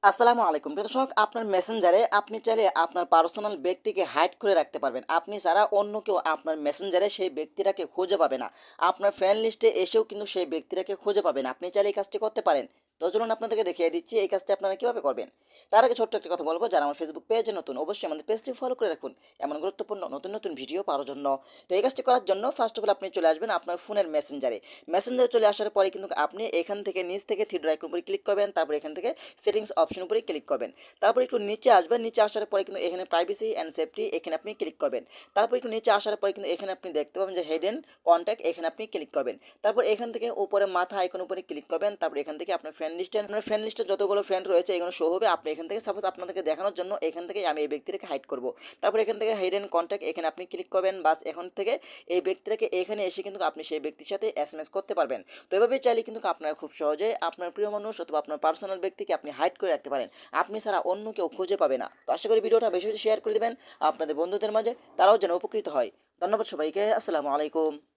আসসালামু আলাইকুম প্রিয় দর্শক, আপনার মেসেঞ্জারে আপনি চাইলে আপনার পার্সোনাল ব্যক্তিকে হাইড করে রাখতে পারবেন। আপনি ছাড়া অন্য কেউ আপনার মেসেঞ্জারে সেই ব্যক্তিটাকে খুঁজে পাবে না। আপনার ফ্রেন্ড লিস্টে এসেও কিন্তু সেই ব্যক্তিটাকে খুঁজে পাবে না। আপনি চাইলে এই কাজটি করতে পারেন। তো চলুন আপনাদেরকে দেখিয়ে দিচ্ছি এই কাজটি আপনারা কীভাবে করবেন। তার আগে ছোট্ট একটা কথা বলবো, যারা আমার ফেসবুক পেজে নতুন অবশ্যই আমাদের পেজটি ফলো করে রাখুন এমন গুরুত্বপূর্ণ নতুন নতুন ভিডিও পাওয়ার জন্য। তো এই কাজটি করার জন্য ফার্স্ট অফ অল আপনি চলে আসবেন আপনার ফোনের মেসেঞ্জারে চলে আসার পরে কিন্তু আপনি এখান থেকে নিচ থেকে থ্রি ডট আইকন উপরে ক্লিক করবেন। তারপর এখান থেকে সেটিংস অপশন উপরে ক্লিক করবেন। তারপর একটু নিচে আসবেন, নিচে আসার পরে কিন্তু এখানে প্রাইভেসি অ্যান্ড সেফটি এখানে আপনি ক্লিক করবেন। তারপর একটু নিচে আসার পরে কিন্তু এখানে আপনি দেখতে পাবেন যে হেডেন কন্ট্যাক্ট, এখানে আপনি ক্লিক করবেন। তারপর এখান থেকে উপরে মাথা আইকন উপরে ক্লিক করবেন। তারপর এখান থেকে আপনার ফ্রেন্ড লিস্টে যতগুলো ফ্রেন্ড রয়েছে এগুলো শো হবে। আপনি এখান থেকে সাপোজ আপনাদেরকে দেখানোর জন্য এখান থেকে আমি এই ব্যক্তিটাকে হাইড করব। তারপর এখান থেকে হেডেন কন্ট্যাক্ট এখানে আপনি ক্লিক করবেন। বাস এখন থেকে এই ব্যক্তিটাকে এখানে এসে কিন্তু আপনি সেই ব্যক্তির সাথে এসএমএস করতে পারবেন। তো এভাবে চাইলে কিন্তু আপনারা খুব সহজে আপনার প্রিয় মানুষ অথবা আপনার পার্সোনাল ব্যক্তিকে আপনি হাইড করে রাখতে পারেন। আপনি ছাড়া অন্য কেউ খুঁজে পাবে না। তো আশা করি ভিডিওটা বেশি বেশি শেয়ার করে দেবেন আপনাদের বন্ধুদের মাঝে, তারাও যেন উপকৃত হয়। ধন্যবাদ সবাইকে। আসসালামু আলাইকুম।